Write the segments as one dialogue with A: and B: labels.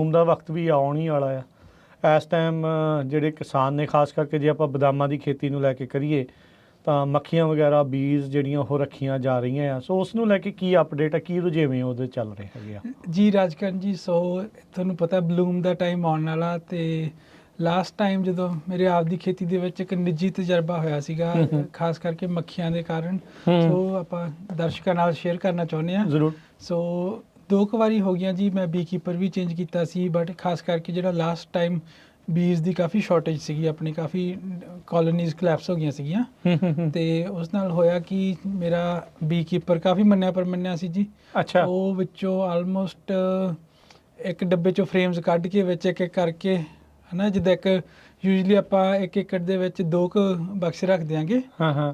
A: Bloom ਦਾ ਵਕਤ ਵੀ ਆਉਣ ਹੀ ਵਾਲਾ ਆ। ਇਸ ਟਾਈਮ ਜਿਹੜੇ ਕਿਸਾਨ ਨੇ, ਖਾਸ ਕਰਕੇ ਜੇ ਆਪਾਂ ਬਦਾਮਾਂ ਦੀ ਖੇਤੀ ਨੂੰ ਲੈ ਕੇ ਕਰੀਏ ਤਾਂ ਮੱਖੀਆਂ ਵਗੈਰਾ ਬੀਜ ਜਿਹੜੀਆਂ ਉਹ ਰੱਖੀਆਂ ਜਾ ਰਹੀਆਂ ਆ। ਸੋ ਉਸ ਨੂੰ ਲੈ ਕੇ ਕੀ ਅਪਡੇਟ ਆ, ਕੀ ਰੁਝੇਵੇਂ ਉਹਦੇ ਚੱਲ ਰਹੇ ਹੈਗੇ ਆ?
B: ਜੀ ਰਾਜਕਰਨ ਜੀ, ਸੋ ਤੁਹਾਨੂੰ ਪਤਾ ਬਲੂਮ ਦਾ ਟਾਈਮ ਆਉਣ ਵਾਲਾ, ਤੇ ਲਾਸਟ ਟਾਈਮ ਜਦੋਂ ਮੇਰੇ ਆਪ ਦੀ ਖੇਤੀ ਦੇ ਵਿੱਚ ਇੱਕ ਨਿੱਜੀ ਤਜਰਬਾ ਹੋਇਆ ਸੀਗਾ, ਖਾਸ ਕਰਕੇ ਮੱਖੀਆਂ ਦੇ ਕਾਰਨ, ਸੋ ਆਪਾਂ ਦਰਸ਼ਕਾਂ ਨਾਲ ਸ਼ੇਅਰ ਕਰਨਾ ਚਾਹੁੰਦੇ ਹਾਂ।
A: ਜ਼ਰੂਰ।
B: ਸੋ 2 ਵਾਰੀ ਹੋ ਗਈਆਂ ਜੀ, ਮੈਂ ਬੀਕੀਪਰ ਵੀ ਚੇਂਜ ਕੀਤਾ ਸੀ, ਬਟ ਖਾਸ ਕਰਕੇ ਜਿਹੜਾ ਲਾਸਟ ਟਾਈਮ ਬੀਜ਼ ਦੀ ਕਾਫੀ ਸ਼ਾਰਟੇਜ ਸੀਗੀ, ਆਪਣੀ ਕਾਫੀ ਕਾਲੋਨੀਜ਼ ਕਲੈਪਸ ਹੋ ਗਈਆਂ ਸੀਗੀਆਂ, ਤੇ ਉਸ ਨਾਲ ਹੋਇਆ ਕਿ ਮੇਰਾ ਬੀਕੀਪਰ ਕਾਫੀ ਮੰਨਿਆ ਸੀ ਜੀ।
A: ਅੱਛਾ।
B: ਉਹ ਵਿੱਚੋਂ ਆਲਮੋਸਟ ਇੱਕ ਡੱਬੇ ਚੋਂ ਫਰੇਮਸ ਕੱਢ ਕੇ ਵਿੱਚ ਇੱਕ ਕਰਕੇ, ਹਨਾ, ਜਿੱਦਾਂ ਇੱਕ ਯੂਜਲੀ ਆਪਾਂ 1 ਏਕੜ ਦੇ ਵਿੱਚ 2 ਬਕਸੇ ਰੱਖ ਦਿਆਂਗੇ,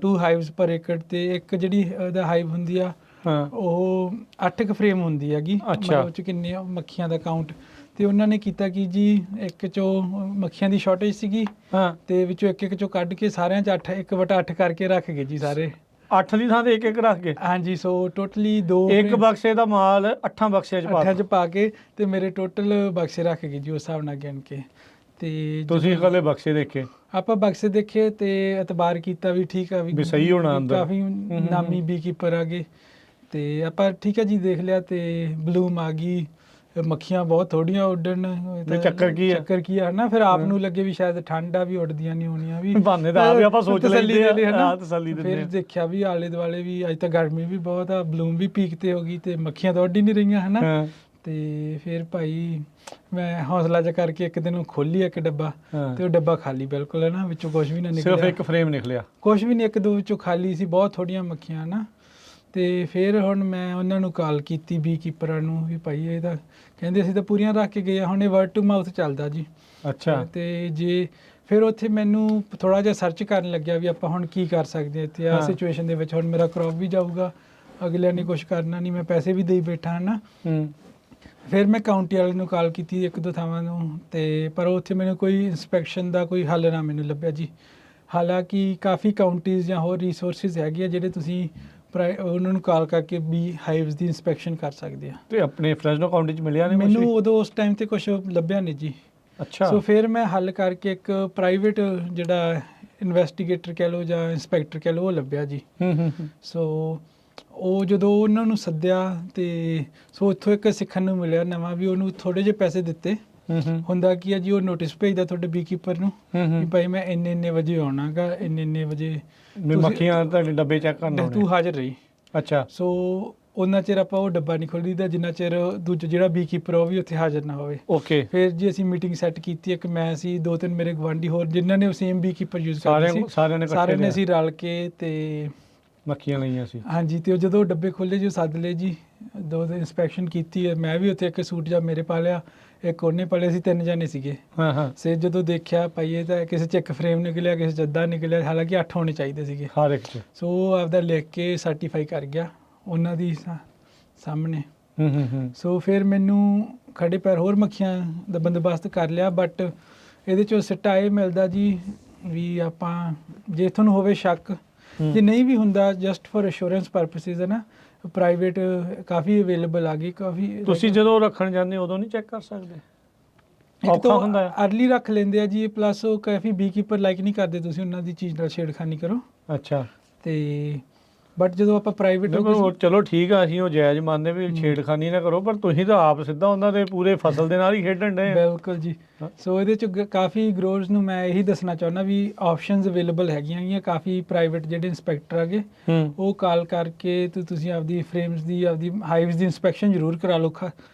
B: 2 ਹਾਈਵਸ ਪਰ ਏਕੜ, ਤੇ ਇੱਕ ਜਿਹੜੀ ਉਹਦਾ ਹਾਈਵ ਹੁੰਦੀ ਆ ਉਹ 8 ਫਰੇਮ ਹੁੰਦੀ ਹੈਗੀ, ਮਤਲਬ ਚ ਕਿੰਨੇ ਮੱਖੀਆਂ ਦਾ ਕਾਊਂਟ। ਤੇ ਉਹਨਾਂ ਨੇ ਕੀਤਾ ਕਿ ਜੀ ਇੱਕ ਚੋਂ ਮੱਖੀਆਂ ਦੀ ਸ਼ਾਰਟੇਜ ਸੀਗੀ, ਤੇ ਵਿੱਚੋਂ ਇੱਕ ਚੋਂ ਕੱਢ ਕੇ ਸਾਰਿਆਂ ਚ 1/8 ਕਰਕੇ ਰੱਖ ਗਏ ਜੀ ਸਾਰੇ।
A: 8 ਦੀ ਥਾਂ ਤੇ 1 ਰੱਖ ਗਏ?
B: ਹਾਂਜੀ। ਸੋ ਟੋਟਲੀ 2
A: ਇੱਕ ਬਕਸੇ ਦਾ ਮਾਲ 8 ਬਕਸਿਆਂ ਚ
B: ਪਾ ਕੇ ਤੇ ਮੇਰੇ ਟੋਟਲ ਬਕਸੇ ਰੱਖ ਗਏ ਜੀ ਉਸ ਹਿਸਾਬ ਨਾਲ ਗਿਣ ਕੇ। ਤੇ
A: ਤੁਸੀਂ ਇਕੱਲੇ ਬਕਸੇ ਦੇਖੇ?
B: ਆਪਾਂ ਬਕਸੇ ਦੇਖੇ ਤੇ ਇਤਬਾਰ ਕੀਤਾ ਵੀ ਠੀਕ ਆ, ਵੀ ਸਹੀ ਹੋਣਾ, ਕਾਫੀ ਨਾਮੀ ਬੀਕੀਪਰ ਆ ਗਏ, ਤੇ ਆਪਾਂ ਠੀਕ ਹੈ ਜੀ ਦੇਖ ਲਿਆ, ਤੇ ਬਲੂਮ ਆ ਗਈ, ਮੱਖੀਆਂ ਬਹੁਤ ਥੋੜੀਆਂ ਉੱਡਣ।
A: ਚੱਕਰ
B: ਕੀ ਆ ਹਨਾ, ਫਿਰ ਆਪ ਨੂੰ ਲੱਗੇ ਵੀ ਸ਼ਾਇਦ ਠੰਡ ਆ, ਵੀ ਉੱਡਦੀਆਂ ਨਹੀਂ ਹੋਣੀਆਂ, ਵੀ
A: ਬਹਾਨੇ ਤਾਂ ਆਪ ਆਪਾਂ ਸੋਚ ਲੈਂਦੇ ਆ, ਤਸੱਲੀ ਦਿੰਦੇ।
B: ਫਿਰ ਦੇਖਿਆ ਵੀ ਆਲੇ ਦੁਆਲੇ ਵੀ ਅੱਜ ਤਾਂ ਗਰਮੀ ਵੀ ਬਹੁਤ ਆ, ਬਲੂਮ ਵੀ ਪੀਕ ਤੇ ਹੋ ਗਈ, ਤੇ ਮੱਖੀਆਂ ਤਾਂ ਉੱਡ ਹੀ ਨਹੀਂ ਰਹੀਆਂ ਹਨਾ। ਤੇ ਫਿਰ ਭਾਈ ਮੈਂ ਹੌਸਲਾ ਜਿਹਾ ਕਰਕੇ ਇੱਕ ਦਿਨ ਖੋਲੀ ਇੱਕ ਡੱਬਾ, ਤੇ ਉਹ ਡੱਬਾ ਖਾਲੀ ਬਿਲਕੁਲ ਹੈ ਨਾ, ਵਿੱਚੋਂ ਕੁਝ ਵੀ ਨਾ ਨਿਕਲਿਆ,
A: ਸਿਰਫ 1 ਫਰੇਮ ਨਿਕਲਿਆ,
B: ਕੁਝ ਵੀ ਨਹੀਂ, 1-2 ਵਿੱਚੋਂ ਖਾਲੀ ਸੀ, ਬਹੁਤ ਥੋੜੀਆਂ ਮੱਖੀਆਂ ਨਾ। ਤੇ ਫਿਰ ਹੁਣ ਮੈਂ ਉਹਨਾਂ ਨੂੰ ਕਾਲ ਕੀਤੀ ਬੀਕੀਪਰਾਂ ਨੂੰ, ਵੀ ਭਾਈ ਇਹ ਤਾਂ ਕਹਿੰਦੇ ਅਸੀਂ ਤਾਂ ਪੂਰੀਆਂ ਰੱਖ ਕੇ ਗਏ ਆ, ਹੁਣ ਇਹ ਵਰਡ ਟੂ ਮਾਊਥ ਚੱਲਦਾ ਜੀ।
A: ਅੱਛਾ।
B: ਤੇ ਜੇ ਫਿਰ ਉੱਥੇ ਮੈਨੂੰ ਥੋੜਾ ਜਿਹਾ ਸਰਚ ਕਰਨ ਲੱਗਿਆ ਵੀ ਆਪਾਂ ਹੁਣ ਕੀ ਕਰ ਸਕਦੇ ਹਾਂ ਇੱਥੇ, ਆਹ ਸਿਚੁਏਸ਼ਨ ਦੇ ਵਿੱਚ ਹੁਣ ਮੇਰਾ ਕ੍ਰੌਪ ਵੀ ਜਾਊਗਾ, ਅਗਲਿਆਂ ਨੇ ਕੁਝ ਕਰਨਾ ਨਹੀਂ, ਮੈਂ ਪੈਸੇ ਵੀ ਦੇਈ ਬੈਠਾ ਹਨਾ। ਫਿਰ ਮੈਂ ਕਾਊਂਟੀ ਵਾਲੇ ਨੂੰ ਕਾਲ ਕੀਤੀ 1-2 ਥਾਵਾਂ ਨੂੰ, ਤੇ ਪਰ ਉੱਥੇ ਮੈਨੂੰ ਕੋਈ ਇੰਸਪੈਕਸ਼ਨ ਦਾ ਕੋਈ ਹੱਲ ਨਾ ਮੈਨੂੰ ਲੱਭਿਆ ਜੀ। ਹਾਲਾਂਕਿ ਕਾਫੀ ਕਾਊਂਟੀਜ਼ ਜਾਂ ਹੋਰ ਰਿਸੋਰਸਿਸ ਹੈਗੇ ਆ ਜਿਹੜੇ ਤੁਸੀਂ ਉਹਨਾਂ ਨੂੰ ਕਾਲ ਕਰਕੇ ਵੀ ਹਾਈਵਸ ਦੀ ਇੰਸਪੈਕਸ਼ਨ ਕਰ ਸਕਦੇ ਆ।
A: ਤੇ ਆਪਣੇ ਫਰੈਜ਼ਨੋ ਕਾਊਂਟੀ ਚ ਮਿਲਿਆ ਨਹੀਂ
B: ਮੈਨੂੰ ਉਦੋਂ ਉਸ ਟਾਈਮ ਤੇ ਕੁਝ ਲੱਭਿਆ ਨਹੀਂ ਜੀ।
A: ਅੱਛਾ।
B: ਸੋ ਫਿਰ ਮੈਂ ਹੱਲ ਕਰਕੇ ਇੱਕ ਪ੍ਰਾਈਵੇਟ ਜਿਹੜਾ ਇਨਵੈਸਟੀਗੇਟਰ ਕਹਿ ਲਓ ਜਾਂ ਇੰਸਪੈਕਟਰ ਕਹਿ ਲਓ, ਉਹ ਲੱਭਿਆ ਜੀ। ਸੋ ਉਹ ਜਦੋਂ ਉਹਨਾਂ ਨੂੰ ਸੱਦਿਆ, ਤੇ ਸੋ ਇੱਥੋਂ ਇੱਕ ਸਿੱਖਣ ਨੂੰ ਮਿਲਿਆ ਨਵਾਂ, ਵੀ ਉਹਨੂੰ ਥੋੜੇ ਜਿਹੇ ਪੈਸੇ ਦਿੱਤੇ। ਹੁੰਦਾ ਕੀ ਆ ਜੀ, ਉਹ ਨੋਟਿਸ ਭੇਜਦਾ ਤੁਹਾਡੇ ਬੀਕੀਪਰ ਨੂੰ ਵੀ ਭਾਈ ਮੈਂ ਇੰਨੇ ਵਜੇ ਆਉਣਾਗਾ, ਇੰਨੇ ਵਜੇ
A: ਮੱਖੀਆਂ ਤੁਹਾਡੇ ਡੱਬੇ ਚੈੱਕ ਕਰਨਾ,
B: ਤੂੰ ਹਾਜ਼ਰ ਰਹੀ। ਅੱਛਾ। ਸੋ ਉਹਨਾਂ ਚਿਰ ਆਪਾਂ ਉਹ ਡੱਬਾ ਨਹੀਂ ਖੋਲੀਦਾ ਜਿੰਨਾ ਚਿਰ ਦੂਜਾ ਜਿਹੜਾ ਬੀਕੀਪਰ ਉਹ ਵੀ ਉੱਥੇ ਹਾਜ਼ਰ ਨਾ ਹੋਵੇ।
A: ਓਕੇ।
B: ਫਿਰ ਜੀ ਅਸੀਂ ਮੀਟਿੰਗ ਸੈੱਟ ਕੀਤੀ, ਇੱਕ ਮੈਂ ਸੀ, 2-3 ਮੇਰੇ ਗਵਾਂਢੀ ਹੋਰ ਜਿਨ੍ਹਾਂ ਨੇ ਸੇਮ ਬੀਕੀਪਰ ਯੂਜ਼ ਕਰਦੇ ਸੀ, ਸਾਰਿਆਂ ਨੇ ਅਸੀਂ ਰਲ ਕੇ ਤੇ
A: ਮੱਖੀਆਂ ਲਈਆਂ ਸੀ।
B: ਹਾਂਜੀ। ਤੇ ਉਹ ਜਦੋਂ ਡੱਬੇ ਖੋਲੇ ਜੀ, ਸੱਦ ਲਏ ਜੀ, 2 ਦਿਨ ਇੰਸਪੈਕਸ਼ਨ ਕੀਤੀ ਹੈ, ਮੈਂ ਵੀ ਉੱਥੇ ਇੱਕ ਸੂਟ ਜਾਂ ਮੇਰੇ ਪਾ ਲਿਆ, ਇੱਕ ਉਹਨੇ ਪਾ ਲਿਆ, ਸੀ 3 ਜਣੇ ਸੀਗੇ। ਸੇ ਜਦੋਂ ਦੇਖਿਆ ਪਾਈਏ ਤਾਂ ਕਿਸੇ 'ਚ 1 ਫਰੇਮ ਨਿਕਲਿਆ, ਕਿਸੇ 'ਚ ਅੱਧਾ ਨਿਕਲਿਆ, ਹਾਲਾਂਕਿ 8 ਹੋਣੇ ਚਾਹੀਦੇ ਸੀਗੇ
A: ਹਰ ਇੱਕ 'ਚ।
B: ਸੋ ਉਹ ਆਪਦਾ ਲਿਖ ਕੇ ਸਰਟੀਫਾਈ ਕਰ ਗਿਆ ਉਹਨਾਂ ਦੀ ਸਾਹਮਣੇ। ਸੋ ਫਿਰ ਮੈਨੂੰ ਖੜੇ ਪੈਰ ਹੋਰ ਮੱਖੀਆਂ ਦਾ ਬੰਦੋਬਸਤ ਕਰ ਲਿਆ, ਬਟ ਇਹਦੇ 'ਚੋਂ ਸਿੱਟਾ ਇਹ ਮਿਲਦਾ ਜੀ ਵੀ ਆਪਾਂ ਜੇ ਤੁਹਾਨੂੰ ਹੋਵੇ ਸ਼ੱਕ, ਜੇ ਨਹੀਂ ਵੀ ਹੁੰਦਾ, ਜਸਟ ਫॉर ਅਸ਼ੋਰੈਂਸ ਪਰਪਸਿਸ ਹੈ ਨਾ, ਪ੍ਰਾਈਵੇਟ ਕਾਫੀ ਅਵੇਲੇਬਲ ਆ ਗਈ ਕਾਫੀ। ਤੁਸੀਂ
A: ਜਦੋਂ ਰੱਖਣ ਜਾਂਦੇ ਉਦੋਂ ਨਹੀਂ ਚੈੱਕ ਕਰ ਸਕਦੇ?
B: ਇੱਕ ਤਾਂ ਅਰਲੀ ਰੱਖ ਲੈਂਦੇ ਆ ਜੀ, ਪਲੱਸ ਉਹ ਕਾਫੀ ਬੀਕੀਪਰ ਲਾਈਕ ਨਹੀਂ ਕਰਦੇ ਤੁਸੀਂ ਉਹਨਾਂ ਦੀ ਚੀਜ਼ ਨਾਲ ਛੇੜਖਾਨੀ ਕਰੋ।
A: ਅੱਛਾ।
B: ਤੇ ਬਟ ਜਦੋਂ ਆਪਾਂ ਪ੍ਰਾਈਵੇਟ,
A: ਚਲੋ ਠੀਕ ਆ, ਅਸੀਂ ਉਹ ਜਾਇਜ਼ ਮੰਨਦੇ ਵੀ ਛੇੜਖਾਨੀ ਨਾ ਕਰੋ, ਪਰ ਤੁਸੀਂ ਤਾਂ ਆਪ ਸਿੱਧਾ ਉਹਨਾਂ ਦੇ ਪੂਰੇ ਫਸਲ ਦੇ ਨਾਲ ਹੀ ਖੇਡਣ ਡਏ।
B: ਬਿਲਕੁਲ ਜੀ। ਸੋ ਇਹਦੇ 'ਚ ਕਾਫੀ ਗਰੋਰਸ ਨੂੰ ਮੈਂ ਇਹੀ ਦੱਸਣਾ ਚਾਹੁੰਦਾ ਵੀ ਆਪਸ਼ਨਸ ਅਵੇਲੇਬਲ ਹੈਗੀਆਂ, ਕਾਫੀ ਪ੍ਰਾਈਵੇਟ ਜਿਹੜੇ ਇੰਸਪੈਕਟਰ ਹੈਗੇ ਉਹ ਕਾਲ ਕਰਕੇ ਤੇ ਤੁਸੀਂ ਆਪਦੀ ਫਰੇਮਸ ਦੀ, ਆਪਦੀ ਹਾਈਵਸ ਦੀ ਇੰਸਪੈਕਸ਼ਨ ਜ਼ਰੂਰ ਕਰਾ ਲਓ,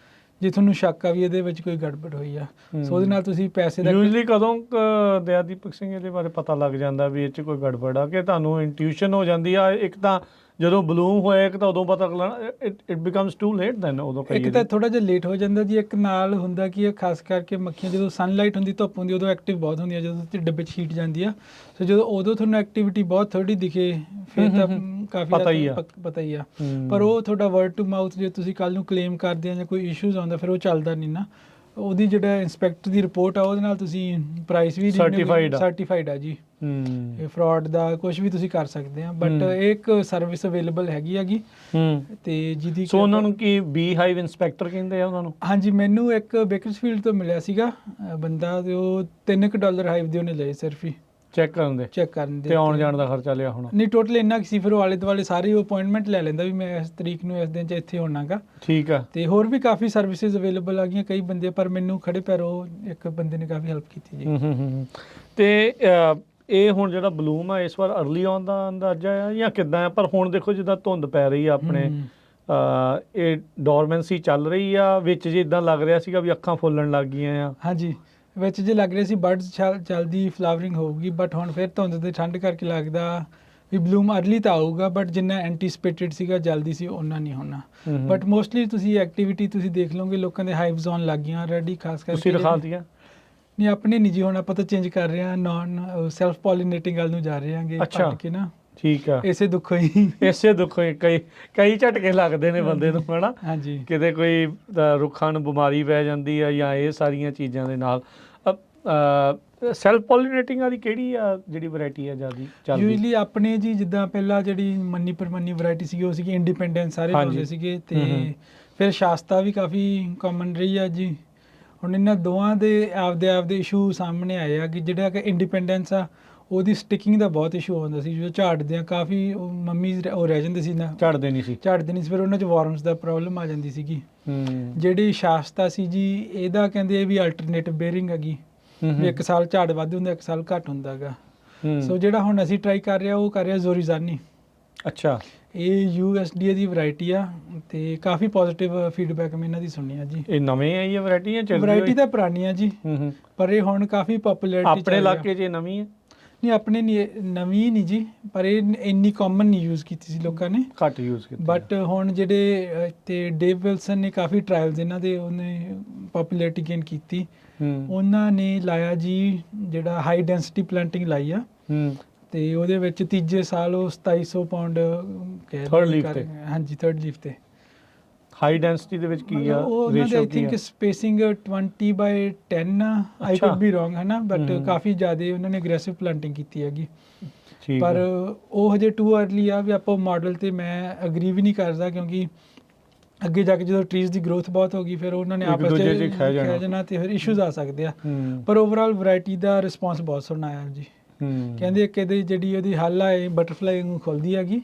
B: ਜੇ ਤੁਹਾਨੂੰ ਸ਼ੱਕ ਆ ਵੀ ਇਹਦੇ ਵਿੱਚ ਕੋਈ ਗੜਬੜ ਹੋਈ ਆ। ਸੋ ਉਹਦੇ ਨਾਲ ਤੁਸੀਂ ਪੈਸੇ ਦਾ
A: ਯੂਜਲੀ ਕਦੋਂ ਦਯਾਦੀਪ ਸਿੰਘ ਇਹਦੇ ਬਾਰੇ ਪਤਾ ਲੱਗ ਜਾਂਦਾ ਵੀ ਇਹ 'ਚ ਕੋਈ ਗੜਬੜ ਆ, ਕਿ ਤੁਹਾਨੂੰ ਇੰਟਿਊਸ਼ਨ ਹੋ ਜਾਂਦੀ ਆ? ਇੱਕ ਤਾਂ ਜਦੋਂ ਬਲੂਮ ਹੋਇਆ, ਇੱਕ ਤਾਂ ਉਦੋਂ ਪਤਾ ਲੱਗਣਾ, it becomes too late then ਉਦੋਂ?
B: ਇੱਕ ਤਾਂ ਥੋੜਾ ਜਿਹਾ ਲੇਟ ਹੋ ਜਾਂਦਾ ਜੀ, ਇੱਕ ਨਾਲ ਹੁੰਦਾ ਕਿ ਇਹ ਖਾਸ ਕਰਕੇ ਮੱਖੀਆਂ ਜਦੋਂ ਸਨਲਾਈਟ ਹੁੰਦੀ, ਧੁੱਪ ਹੁੰਦੀ, ਉਦੋਂ ਐਕਟਿਵ ਬਹੁਤ ਹੁੰਦੀਆਂ, ਜਦੋਂ ਡੱਬੇ 'ਚ ਹੀਟ ਜਾਂਦੀ ਆ। ਸੋ ਜਦੋਂ ਉਦੋਂ ਤੁਹਾਨੂੰ ਐਕਟੀਵਿਟੀ ਬਹੁਤ ਥੋੜੀ ਦਿਖੇ, ਫਿਰ ਤਾਂ ਕਾਫੀ ਪਤਾ ਹੀ ਆ। ਪਰ ਉਹ ਤੁਹਾਡਾ ਵਰਡ ਟੂ ਮਾਊਥ ਜੇ ਤੁਸੀਂ ਕੱਲ ਨੂੰ ਕਲੇਮ ਕਰਦੇ ਆ ਜਾਂ ਕੋਈ ਇਸ਼ੂਜ਼ ਆਉਂਦਾ, ਫਿਰ ਉਹ ਚੱਲਦਾ ਨਹੀਂ ਨਾ। ਉਹਦੀ ਜਿਹੜਾ ਇੰਸਪੈਕਟਰ ਦੀ ਰਿਪੋਰਟ ਆ ਉਹਦੇ ਨਾਲ ਤੁਸੀਂ ਪ੍ਰਾਈਸ ਵੀ ਸਰਟੀਫਾਈਡ ਆ ਜੀ। ਇਹ ਫਰਾਡ ਦਾ ਕੁਝ ਵੀ ਤੁਸੀਂ ਕਰ ਸਕਦੇ ਆ, ਬਟ ਇਹ ਇੱਕ ਸਰਵਿਸ ਅਵੇਲੇਬਲ ਹੈਗੀ ਤੇ ਜਿਹਦੀ
A: ਸੋ ਉਹਨਾਂ ਨੂੰ ਕੀ ਬੀ ਹਾਈਵ ਇੰਸਪੈਕਟਰ ਕਹਿੰਦੇ ਆ ਉਹਨਾਂ ਨੂੰ?
B: ਹਾਂਜੀ, ਮੈਨੂੰ ਇੱਕ ਬੇਕਰਸਫੀਲਡ ਤੋਂ ਮਿਲਿਆ ਸੀਗਾ ਬੰਦਾ, ਤੇ ਉਹ $3 ਹਾਈਵ ਦੇ ਉਹਨੇ ਲਏ ਸਿਰਫ ਹੀ
A: ਚੈੱਕ ਕਰਨ ਦੇ ਤੇ ਆਉਣ ਜਾਣ ਦਾ ਖਰਚਾ ਲਿਆ ਹੋਣਾ?
B: ਨਹੀਂ, ਟੋਟਲ ਇੰਨਾ ਸੀ, ਫਿਰ ਉਹ ਆਲੇ ਦੁਆਲੇ ਸਾਰੇ ਅਪਾਇੰਟਮੈਂਟ ਲੈ ਲੈਂਦਾ ਵੀ ਮੈਂ ਇਸ ਤਰੀਕ ਨੂੰ ਇਸ ਦਿਨ 'ਚ ਇੱਥੇ ਹੋਣਾਗਾ।
A: ਠੀਕ ਆ।
B: ਤੇ ਹੋਰ ਵੀ ਕਾਫੀ ਸਰਵਿਸਿਜ਼ ਅਵੇਲੇਬਲ ਆ ਗਈਆਂ ਕਈ ਬੰਦੇ, ਪਰ ਮੈਨੂੰ ਖੜੇ ਪੈਰੋਂ ਇੱਕ ਬੰਦੇ ਨੇ ਕਾਫੀ ਹੈਲਪ ਕੀਤੀ ਜੀ।
A: ਤੇ ਇਹ ਹੁਣ ਜਿਹੜਾ ਬਲੂਮ ਆ ਇਸ ਵਾਰ ਅਰਲੀ ਆਉਣ ਦਾ ਅੰਦਾਜ਼ਾ ਆ ਜਾਂ ਕਿੱਦਾਂ ਆ? ਪਰ ਹੁਣ ਦੇਖੋ ਜਿੱਦਾਂ ਧੁੰਦ ਪੈ ਰਹੀ ਆ ਆਪਣੇ, ਇਹ ਡੋਰਮੈਂਸੀ ਚੱਲ ਰਹੀ ਆ ਵਿੱਚ, ਜੇ ਇਦਾਂ ਲੱਗ ਰਿਹਾ ਸੀਗਾ ਵੀ ਅੱਖਾਂ ਫੁੱਲਣ ਲੱਗ ਗਈਆਂ ਆ।
B: ਹਾਂਜੀ, ਵਿੱਚ ਜੇ ਲੱਗ ਰਿਹਾ ਸੀ ਬਰਡਸ ਜਲਦੀ ਫਲਾਵਰਿੰਗ ਹੋਊਗੀ, ਬਟ ਹੁਣ ਫਿਰ ਧੁੰਦ ਤੇ ਠੰਡ ਕਰਕੇ ਲੱਗਦਾ ਵੀ ਬਲੂਮ ਅਰਲੀ ਤਾਂ ਆਊਗਾ, ਬਟ ਜਿੰਨਾ ਐਂਟੀਸਪੇਟਡ ਸੀਗਾ ਜਲਦੀ ਸੀ ਉਹਨਾਂ ਨਹੀਂ ਹੋਣਾ। ਬਟ ਮੋਸਟਲੀ ਤੁਸੀਂ ਐਕਟੀਵਿਟੀ ਤੁਸੀਂ ਦੇਖ ਲਓਗੇ, ਲੋਕਾਂ ਦੇ ਹਾਈਵਜ਼ ਆਉਣ ਲੱਗ ਗਈਆਂ ਆਲਰੇਡੀ, ਖਾਸ ਕਰਕੇ
A: ਤੁਸੀਂ ਦਿਖਾਤੀਆਂ?
B: ਨਹੀਂ, ਆਪਣੇ ਨਹੀਂ ਜੀ, ਹੁਣ ਆਪਾਂ ਤਾਂ ਚੇਂਜ ਕਰ ਰਹੇ ਹਾਂ, ਨਾਨ ਸੈਲਫ ਪੋਲੀਨੇਟਿੰਗ ਵੱਲ ਨੂੰ ਜਾ ਰਹੇ ਹਾਂਗੇ ਪੱਟ ਕੇ ਨਾ।
A: ਠੀਕ ਆ।
B: ਇਸੇ ਦੁੱਖੋਂ ਹੀ
A: ਕਈ ਝਟਕੇ ਲੱਗਦੇ ਨੇ ਬੰਦੇ ਨੂੰ, ਹਨਾ?
B: ਹਾਂਜੀ,
A: ਕਿਤੇ ਕੋਈ ਰੁੱਖਾਂ ਨੂੰ ਬਿਮਾਰੀ ਪੈ ਜਾਂਦੀ ਆ ਜਾਂ ਇਹ ਸਾਰੀਆਂ ਚੀਜ਼ਾਂ ਦੇ ਨਾਲ। ਸੈਲਫ ਪੋਲੀਨੇਟਿੰਗ ਵਾਲੀ ਕਿਹੜੀ ਆ ਜਿਹੜੀ ਵੈਰਾਈਟੀ ਆ ਜਿਆਦਾ ਚੱਲਦੀ?
B: ਯੂਜੂਅਲੀ ਆਪਣੇ ਜੀ ਜਿੱਦਾਂ ਪਹਿਲਾਂ ਜਿਹੜੀ ਮੰਨੀ ਪਰਮੰਨੀ ਵੈਰਾਈਟੀ ਸੀਗੀ ਉਹ ਸੀਗੀ ਇੰਡੀਪੈਂਡੈਂਸ, ਸਾਰੇ ਲਾਉਂਦੇ ਸੀਗੇ, ਤੇ ਫਿਰ ਸ਼ਾਸਤਾ ਵੀ ਕਾਫੀ ਕਾਮਨ ਰਹੀ ਆ ਜੀ। ਹੁਣ ਇਹਨਾਂ ਦੋਵਾਂ ਦੇ ਆਪਦੇ ਇਸ਼ੂ ਸਾਹਮਣੇ ਆਏ ਆ ਕਿ ਜਿਹੜਾ ਕਿ ਇੰਡੀਪੈਂਡੈਂਸ ਆ ਉਹਦੀ ਸਟਿਕਿੰਗ ਦਾ ਬਹੁਤ ਇਸ਼ੂ ਆਉਂਦਾ ਸੀ, ਜਦੋਂ ਝਾੜਦੇ ਆ ਕਾਫੀ ਮੰਮੀ ਉਹ ਰਹਿ ਜਾਂਦੇ ਸੀ ਨਾ, ਝਾੜਦੇ ਨਹੀਂ ਸੀ, ਫਿਰ ਉਹਨਾਂ 'ਚ ਵਾਰਮਸ ਦਾ ਪ੍ਰੋਬਲਮ ਆ ਜਾਂਦੀ ਸੀਗੀ। ਜਿਹੜੀ ਸ਼ਾਸਤਾ ਸੀ ਜੀ, ਇਹਦਾ ਕਹਿੰਦੇ ਵੀ ਅਲਟਰਨੇਟਿਵ ਬੇਅਰਿੰਗ ਹੈਗੀ, ਵੀ 1 ਸਾਲ ਝਾੜ ਵੱਧ ਹੁੰਦਾ 1 ਸਾਲ ਘੱਟ ਹੁੰਦਾ ਹੈਗਾ। ਸੋ ਜਿਹੜਾ ਹੁਣ ਅਸੀਂ ਟਰਾਈ ਕਰ ਰਹੇ ਆ ਉਹ ਕਰ ਰਿਹਾ ਜ਼ੋਰੀਜ਼ਾਨੀ।
A: ਅੱਛਾ,
B: ਇਹ USDA ਦੀ ਵੈਰਾਈਟੀ ਆ ਤੇ ਕਾਫੀ ਪੋਜ਼ਿਟਿਵ ਫੀਡਬੈਕ ਮੈਂ ਇਹਨਾਂ ਦੀ ਸੁਣੀ ਆ ਜੀ।
A: ਇਹ ਨਵੇਂ ਆਈ ਆ ਵੈਰਾਈਟੀ ਜਾਂ ਚੱਲਦੀ?
B: ਵੈਰਾਈਟੀ ਤਾਂ ਪੁਰਾਣੀ ਆ ਜੀ, ਪਰ ਇਹ ਹੁਣ ਕਾਫੀ ਪਪੂਲੈਰਿਟੀ
A: ਆਪਣੇ ਇਲਾਕੇ 'ਚ ਨਵੀਂ ਹੈ?
B: ਨਹੀਂ, ਆਪਣੇ ਨਵੀਂ ਨਹੀਂ ਜੀ, ਪਰ ਇਹ ਇੰਨੀ ਕਾਮਨ ਨਹੀਂ ਯੂਜ਼ ਕੀਤੀ ਸੀ ਲੋਕਾਂ ਨੇ,
A: ਘੱਟ ਯੂਜ਼ ਕੀਤੀ।
B: ਬਟ ਹੁਣ ਜਿਹੜੇ ਤੇ ਡੇਵ ਵਿਲਸਨ ਨੇ ਕਾਫੀ ਟਰਾਇਲਸ ਇਹਨਾਂ ਦੇ ਉਹਨੇ ਪਪੂਲੈਰਿਟੀ ਗੇਨ ਕੀਤੀ। ਉਹਨਾਂ ਨੇ ਲਾਇਆ ਜੀ ਜਿਹੜਾ ਹਾਈ ਡੈਂਸਿਟੀ ਪਲਾਂਟਿੰਗ ਲਾਈ ਆ, ਤੇ ਉਹਦੇ ਵਿੱਚ ਤੀਜੇ ਸਾਲ ਉਹ 2700 ਪਾਉਂਡ
A: ਥਰਡ ਲੀਫ ਤੇ।
B: ਹਾਂਜੀ, ਥਰਡ ਲੀਫ ਤੇ।
A: ਹਾਈ ਡੈਂਸਿਟੀ ਦੇ ਵਿੱਚ ਕੀ ਆ
B: ਉਹਨਾਂ ਦੇ I think spacing 20/10 I could be wrong ਹੈ ਨਾ, ਬਟ ਕਾਫੀ ਜ਼ਿਆਦਾ ਉਹਨਾਂ ਨੇ ਅਗਰੈਸਿਵ ਪਲਾਂਟਿੰਗ ਕੀਤੀ ਹੈਗੀ। ਪਰ ਉਹ ਹਜੇ ਟੂ ਅਰਲੀ ਆ ਵੀ ਆਪਾਂ ਮਾਡਲ ਤੇ ਮੈਂ ਅਗਰੀ ਵੀ ਨਹੀਂ ਕਰਦਾ, ਕਿਉਂਕਿ ਅੱਗੇ ਜਾ ਕੇ ਜਦੋਂ ਟਰੀਜ਼ ਦੀ ਗਰੋਥ ਬਹੁਤ ਹੋ ਗਈ ਫਿਰ ਉਹਨਾਂ ਨੇ ਆਪਸ ਵਿੱਚ ਖਹਿ ਜਾਣਾ ਤੇ ਫਿਰ ਇਸ਼ੂਜ਼ ਆ ਸਕਦੇ ਆ। ਪਰ ਓਵਰਆਲ ਵੈਰਾਈਟੀ ਦਾ ਰਿਸਪੌਂਸ ਬਹੁਤ ਸੋਹਣਾ ਆਇਆ ਜੀ। ਕਹਿੰਦੇ ਕਿ ਇਹਦੀ ਜਿਹੜੀ ਉਹਦੀ ਹੱਲ ਆ ਇਹ ਬਟਰਫਲਾਈ ਨੂੰ ਖੁੱਲਦੀ ਹੈਗੀ,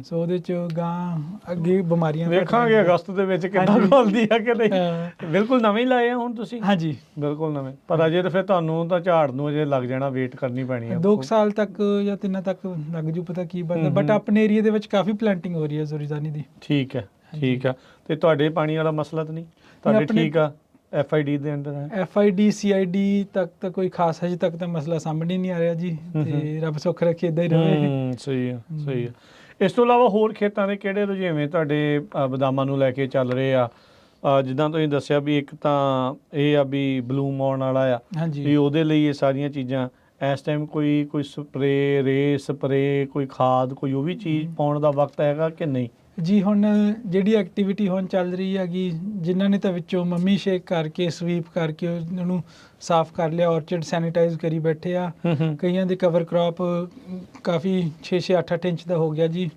B: ਸੋ ਉਹਦੇ ਚ ਗਾਂ ਅੱਗੇ ਬਿਮਾਰੀਆਂ
A: ਵੇਖਾਂਗੇ ਅਗਸਤ ਦੇ ਵਿੱਚ ਕਿੱਦਾਂ ਖੁੱਲਦੀ ਆ ਕਿ ਨਹੀਂ। ਬਿਲਕੁਲ ਨਵੇਂ ਲਾਏ ਆ ਹੁਣ ਤੁਸੀਂ?
B: ਹਾਂਜੀ,
A: ਬਿਲਕੁਲ ਨਵੇਂ। ਪਰ ਅਜੇ ਤਾਂ ਫਿਰ ਤੁਹਾਨੂੰ ਤਾਂ ਝਾੜ ਨੂੰ ਅਜੇ ਲੱਗ ਜਾਣਾ, ਵੇਟ ਕਰਨੀ ਪੈਣੀ ਆ
B: 2 ਸਾਲ ਤੱਕ ਜਾਂ 3 ਤੱਕ ਲੱਗ ਜੂ, ਪਤਾ ਕੀ ਬਣਦਾ। ਬਟ ਆਪਣੇ ਏਰੀਆ ਦੇ ਵਿੱਚ ਕਾਫੀ ਪਲਾਂਟਿੰਗ ਹੋ ਰਹੀ ਹੈ ਜ਼ੋਰੀਜ਼ਾਨੀ ਦੀ।
A: ਠੀਕ ਹੈ, ਠੀਕ ਆ। ਤੇ ਤੁਹਾਡੇ ਪਾਣੀ ਵਾਲਾ ਮਸਲਾ ਤਾਂ ਨਹੀਂ ਤੁਹਾਡੇ? ਠੀਕ ਆ, FID ਦੇ ਅੰਦਰ ਹੈ? FID
B: CID ਤੱਕ ਤਾਂ ਕੋਈ ਖਾਸ ਹਜੇ ਤੱਕ ਤਾਂ ਮਸਲਾ ਸਾਹਮਣੇ ਨਹੀਂ ਆ ਰਿਹਾ ਜੀ, ਤੇ ਰੱਬ ਸੁੱਖ ਰੱਖੇ ਇਦਾਂ ਹੀ ਰਹੇ।
A: ਸਹੀ ਆ, ਸਹੀ ਆ। ਇਸ ਤੋਂ ਇਲਾਵਾ ਹੋਰ ਖੇਤਾਂ ਦੇ ਕਿਹੜੇ ਰੁਝੇਵੇਂ ਤੁਹਾਡੇ ਬਦਾਮਾਂ ਨੂੰ ਲੈ ਕੇ ਚੱਲ ਰਹੇ ਆ? ਜਿੱਦਾਂ ਤੁਸੀਂ ਦੱਸਿਆ ਵੀ ਇੱਕ ਤਾਂ ਇਹ ਆ ਵੀ ਬਲੂਮ ਆਉਣ ਵਾਲਾ ਆ, ਵੀ ਉਹਦੇ ਲਈ ਇਹ ਸਾਰੀਆਂ ਚੀਜ਼ਾਂ ਇਸ ਟਾਈਮ ਕੋਈ ਸਪਰੇ ਕੋਈ ਖਾਦ ਕੋਈ ਉਹ ਵੀ ਚੀਜ਼ ਪਾਉਣ ਦਾ ਵਕਤ ਹੈਗਾ ਕਿ ਨਹੀਂ?
B: ਜੀ, ਹੁਣ ਜਿਹੜੀ ਐਕਟੀਵਿਟੀ ਹੁਣ ਚੱਲ ਰਹੀ ਹੈਗੀ, ਜਿਨ੍ਹਾਂ ਨੇ ਤਾਂ ਵਿੱਚੋਂ ਮੰਮੀ ਸ਼ੇਕ ਕਰਕੇ ਸਵੀਪ ਕਰਕੇ ਉਹਨੂੰ ਸਾਫ਼ ਕਰ ਲਿਆ, ਔਰਚਰਡ ਸੈਨੀਟਾਈਜ਼ ਕਰੀ ਬੈਠੇ ਆ। ਕਈਆਂ ਦੇ ਕਵਰ ਕ੍ਰੌਪ ਕਾਫੀ 6-6 8-8 ਇੰਚ ਦਾ ਹੋ ਗਿਆ ਜੀ,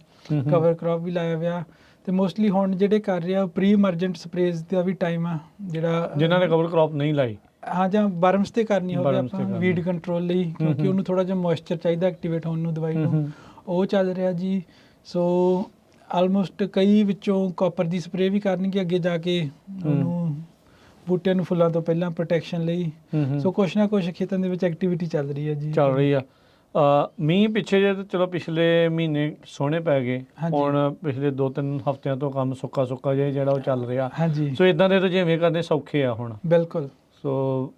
B: ਕਵਰ ਕ੍ਰੌਪ ਵੀ ਲਾਇਆ ਹੋਇਆ। ਤੇ ਮੋਸਟਲੀ ਹੁਣ ਜਿਹੜੇ ਕਰ ਰਿਹਾ ਪ੍ਰੀ ਇਮਰਜੈਂਟ ਸਪਰੇਜ਼ ਦਾ ਵੀ ਟਾਈਮ ਆ, ਜਿਹੜਾ ਜਿਨ੍ਹਾਂ ਨੇ
A: ਕਵਰ ਕ੍ਰੌਪ ਨਹੀਂ ਲਾਈ,
B: ਹਾਂ, ਜਾਂ ਬਰਮਸ ਤੇ ਕਰਨੀ ਹੋਵੇ ਆਪਾਂ ਵੀਡ ਕੰਟਰੋਲ ਲਈ, ਕਿਉਂਕਿ ਉਹਨੂੰ ਥੋੜਾ ਜਿਹਾ ਮੋਇਸਚਰ ਚਾਹੀਦਾ ਐਕਟੀਵੇਟ ਹੋਣ ਨੂੰ ਦਵਾਈ ਨੂੰ, ਉਹ ਚੱਲ ਰਿਹਾ ਜੀ। ਸੋ ਆਲਮੋਸਟ ਕਈ ਵਿੱਚੋਂ ਕਾਪਰ ਦੀ ਸਪਰੇਅ ਵੀ ਕਰਨਗੇ ਅੱਗੇ ਜਾ ਕੇ ਉਹਨੂੰ ਬੂਟਿਆਂ ਨੂੰ ਫੁੱਲਾਂ ਤੋਂ ਪਹਿਲਾਂ ਪ੍ਰੋਟੈਕਸ਼ਨ ਲਈ। ਸੋ ਕੁਛ ਨਾ ਕੁਛ ਖੇਤਾਂ ਦੇ ਵਿੱਚ ਐਕਟੀਵਿਟੀ ਚੱਲ ਰਹੀ ਹੈ ਜੀ, ਚੱਲ ਰਹੀ ਆ।
A: ਮੀਂਹ ਪਿੱਛੇ ਜੇ ਤਾਂ ਚਲੋ ਪਿਛਲੇ ਮਹੀਨੇ ਸੋਹਣੇ ਪੈ ਗਏ, ਹੁਣ ਪਿਛਲੇ 2-3 ਹਫ਼ਤਿਆਂ ਤੋਂ ਕੰਮ ਸੁੱਕਾ ਜਿਹਾ ਜਿਹੜਾ ਉਹ ਚੱਲ ਰਿਹਾ। ਸੋ ਇਦਾਂ ਦੇ ਰੁਝੇਵੇਂ ਕਰਨੇ ਸੌਖੇ ਆ ਹੁਣ? ਬਿਲਕੁਲ। ਸੋ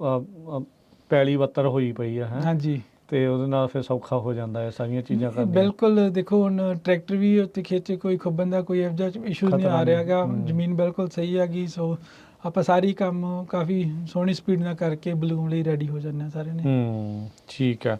A: ਪੈਲੀ ਬੱਤਰ ਹੋਈ ਪਈ ਆ, ਹਾਂਜੀ, ਤੇ ਉਹਦੇ ਨਾਲ ਫਿਰ ਸੌਖਾ ਹੋ ਜਾਂਦਾ ਹੈ ਸਾਰੀਆਂ ਚੀਜ਼ਾਂ ਕਰਨੀਆਂ। ਬਿਲਕੁਲ। ਦੇਖੋ ਹੁਣ ਟਰੈਕਟਰ ਵੀ ਉੱਤੇ ਖੇਤ 'ਚ ਕੋਈ ਖੁੱਬਣ ਦਾ ਕੋਈ ਇਹੋ ਜਿਹਾ ਇਸ਼ੂ ਨਹੀਂ ਆ ਰਿਹਾ ਹੈਗਾ, ਜ਼ਮੀਨ ਬਿਲਕੁਲ ਸਹੀ ਹੈਗੀ। ਸੋ ਆਪਾਂ ਸਾਰੀ ਕੰਮ ਕਾਫੀ ਸੋਹਣੀ ਸਪੀਡ ਨਾਲ ਕਰਕੇ ਬਲੂਮ ਲਈ ਰੈਡੀ ਹੋ ਜਾਂਦੇ ਹਾਂ ਸਾਰੇ ਨੇ। ਠੀਕ ਹੈ।